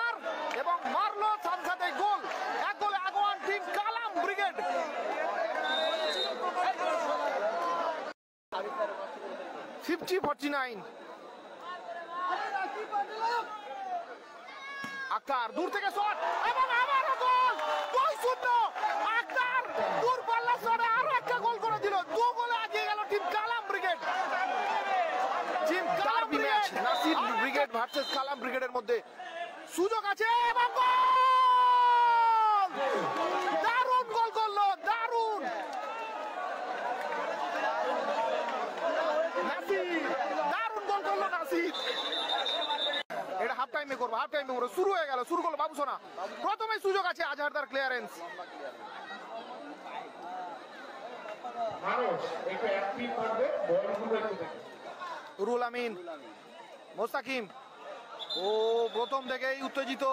আজহার এবং মারলো সাথে সাথে গোল। এক গোলে আগোয়ান টিম কালাম ব্রিগেড। আক্তার দূর থেকে শট এবং আবারও গোল। 2-0 আক্তার দূরপাল্লা শটে আরো একটা গোল করে দিল। 2 গোলে এগিয়ে গেল টিম কালাম ব্রিগেড। টিম কালাম match Nasir brigade versus Kalam ব্রিগেডের মধ্যে সুযোগ আছে এবং গোল! দারুণ গোল করলো, দারুণ নাসির, দারুণ গোল করলো নাসির। এটা হাফ টাইমে করবো, হাফ টাইমে করবো। শুরু হয়ে গেল, শুরু করলো বাবুসোনা। প্রথমে সুযোগ আছে আজহারদার ক্লিয়ারেন্স। রুল আমিন, মোস্তাকিম। ও প্রথম থেকেই উত্তেজিত,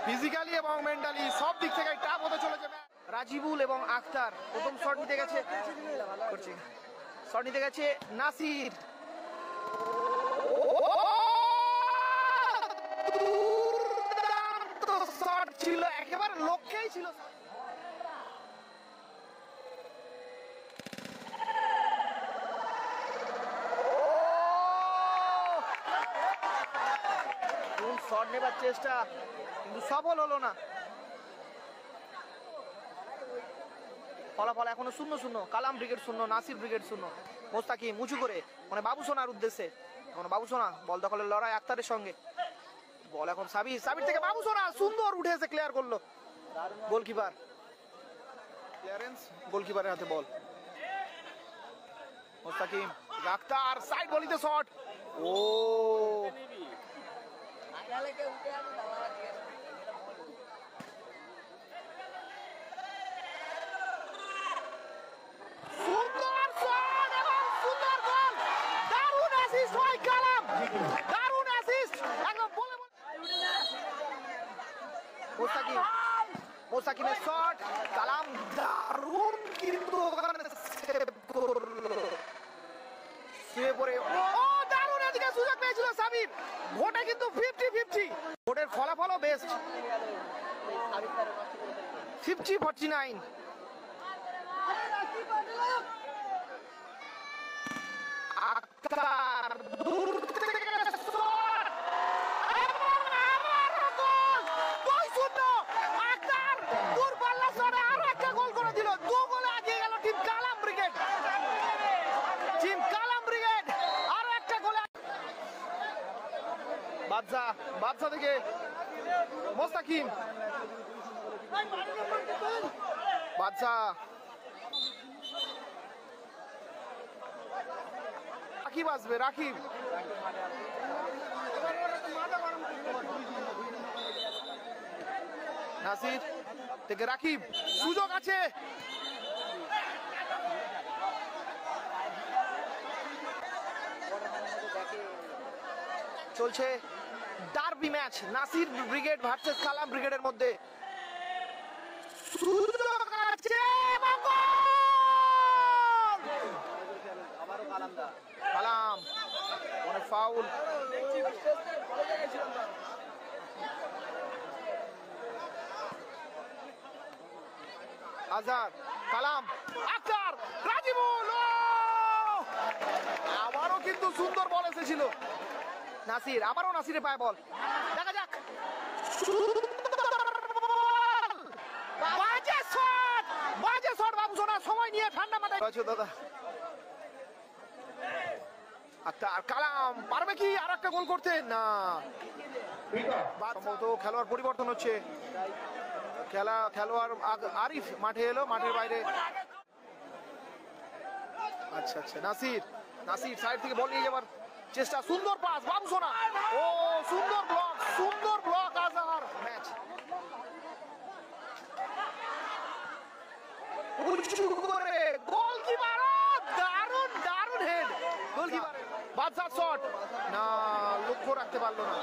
ফিজিক্যালি এবং মেন্টালি সব দিক থেকে টাফ হতে চলেছে। রাজিবুল এবং আখতার প্রথম শট নিতে গেছে, শট নিতে গেছে নাসির। শট ছিল একেবারে লক্ষ্যেই ছিল। শট নেবার চেষ্টা কিন্তু সফল হলো না। ফলাফল এখনো 0-0। কালাম ব্রিগেড 0, নাসির ব্রিগেড 0। মোস্তাকিম উঁচু করে মানে বাবুসোনার উদ্দেশ্যে, এখন বাবুসোনা বল দখলের লড়াই আক্তারের সঙ্গে। বল এখন সাবির, সাবির থেকে বাবুসোনা সুন্দর উঠে এসে ক্লিয়ার করলো গোলকিপার। ক্লিয়ারেন্স, গোলকিপারের হাতে বল। মোস্তাকিম, আক্তার সাইড বলিতে শট। ও সুন্দর শট এবং সুন্দর গোল। দারুণ অ্যাসিস্ট হয় কালাম, দারুণ অ্যাসিস্ট একদম বলে। মোস্তাকিম, মোস্তাকিমের শট, কালাম দারুণ কিন্তু শুয়ে পড়ে। ও দারুণ, এদিকে সুযোগ পেয়েছিল সাবির। ভোটে কিন্তু 50-50, ভোটের ফলাফলও বেস্ট। 50-49। আক্তার দূর থেকে শট এবং আবারও গোল। 2-0 আক্তার দূরপাল্লা শটে আরো একটা গোল করে দিল। 2 গোলে এগিয়ে গেল টিম কালাম ব্রিগেড। টিম কালাম ব্রিগেড আরো একটা গোলে। বাদশা, বাদশা থেকে মোস্তাকিম, বাদশা, রাকিব আসবে, রাকিব। নাসির থেকে রাকিব, সুযোগ আছে। চলছে derby match Nasir brigade versus Kalam ব্রিগেডের মধ্যে। সুযোগ আছে এবং গোল! কালাম অনেক ফাউল। আজহার, কালাম, আক্তার, রাজিবুল। আবারও কিন্তু সুন্দর বল এসেছিল নাসির, আবারও নাসিরের পায়ে বল। দেখা যাক, বাজে শট, বাজে শট। বাবুসোনা সময় নিয়ে ঠান্ডা মাথায় দাদা। আক্তার, কালাম পারবে কি আর একটা গোল করতে? না, সম্ভবত খেলোয়াড় পরিবর্তন হচ্ছে। খেলোয়াড় আরিফ মাঠে এলো, মাঠের বাইরে। আচ্ছা আচ্ছা, নাসির, নাসির সাইড থেকে বল নিয়ে যাবার চেষ্টা, সুন্দর পাস বাবুসোনা। ও সুন্দর ব্লক, সুন্দর ব্লক আজহার। ম্যাচ গোলকিপার, দারুণ দারুণ হেড গোলকিপার। বাদশার শট না, লক্ষ্য রাখতে পারলো না,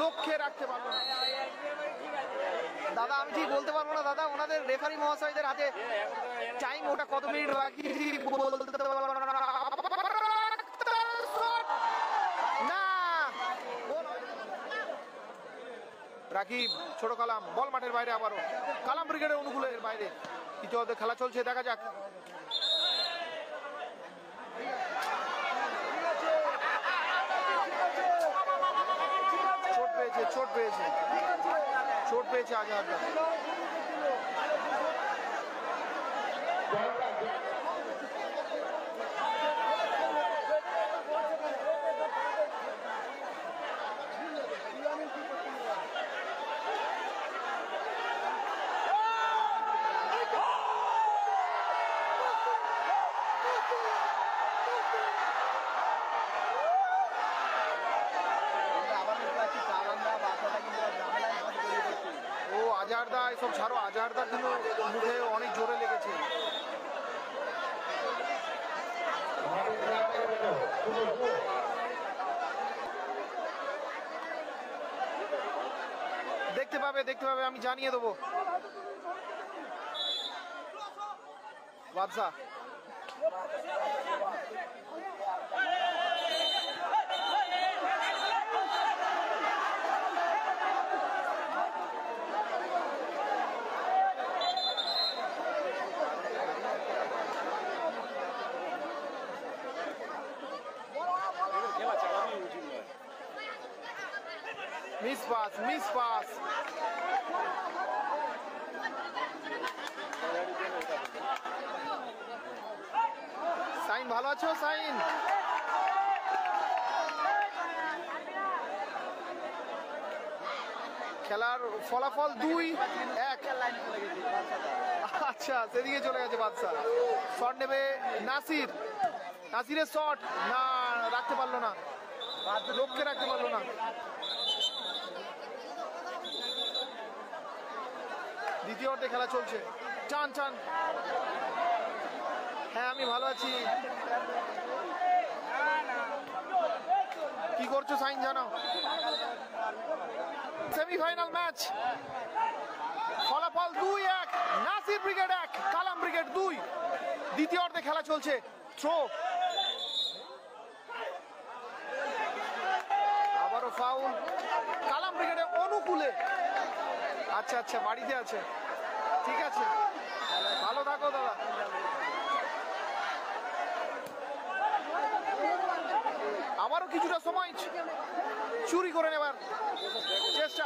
লক্ষ্যে রাখতে পারলো না। দাদা আমি ঠিক বলতে পারবো না দাদা, ওনাদের রেফারি মহাশয়দের হাতে টাইম, ওটা কত মিনিট বাকি না। রাকিব, ছোট কালাম, বল মাঠের বাইরে, আবারও কালাম ব্রিগেডের অনুকূলের বাইরে। তৃতীয় অর্ধে খেলা চলছে, দেখা যাক। চোট পেয়েছে আজহারদা। আজহারদা এসব ছাড়ো, আজহারদার কিন্তু মুখে অনেক জোরে লেগেছে। দেখতে পাবে, আমি জানিয়ে দেবো। বাদশা মিস পাস। সাইন ভালো আছো সাইন? খেলার ফলাফল 2-1। আচ্ছা, সেদিকে চলে গেছে বাদশা। শট নেবে নাসিরের শট, না রাখতে পারলো না, লোককে রাখতে পারলো না। দ্বিতীয় অর্ধে খেলা চলছে। চান, হ্যাঁ আমি ভালো আছি। কি করছো সাইন জানাও? সেমিফাইনাল ম্যাচ, ফলাফল 2-1। নাসির ব্রিগেড 1, কালাম ব্রিগেড 2। দ্বিতীয় অর্ধে খেলা চলছে। থ্রো, আবারও ফাউল কালাম ব্রিগেডের অনুকূলে। আচ্ছা, বাড়িতে আছে, ঠিক আছে, ভালো থাকো দাদা। আবারও কিছুটা সময় চুরি করে নেবার চেষ্টা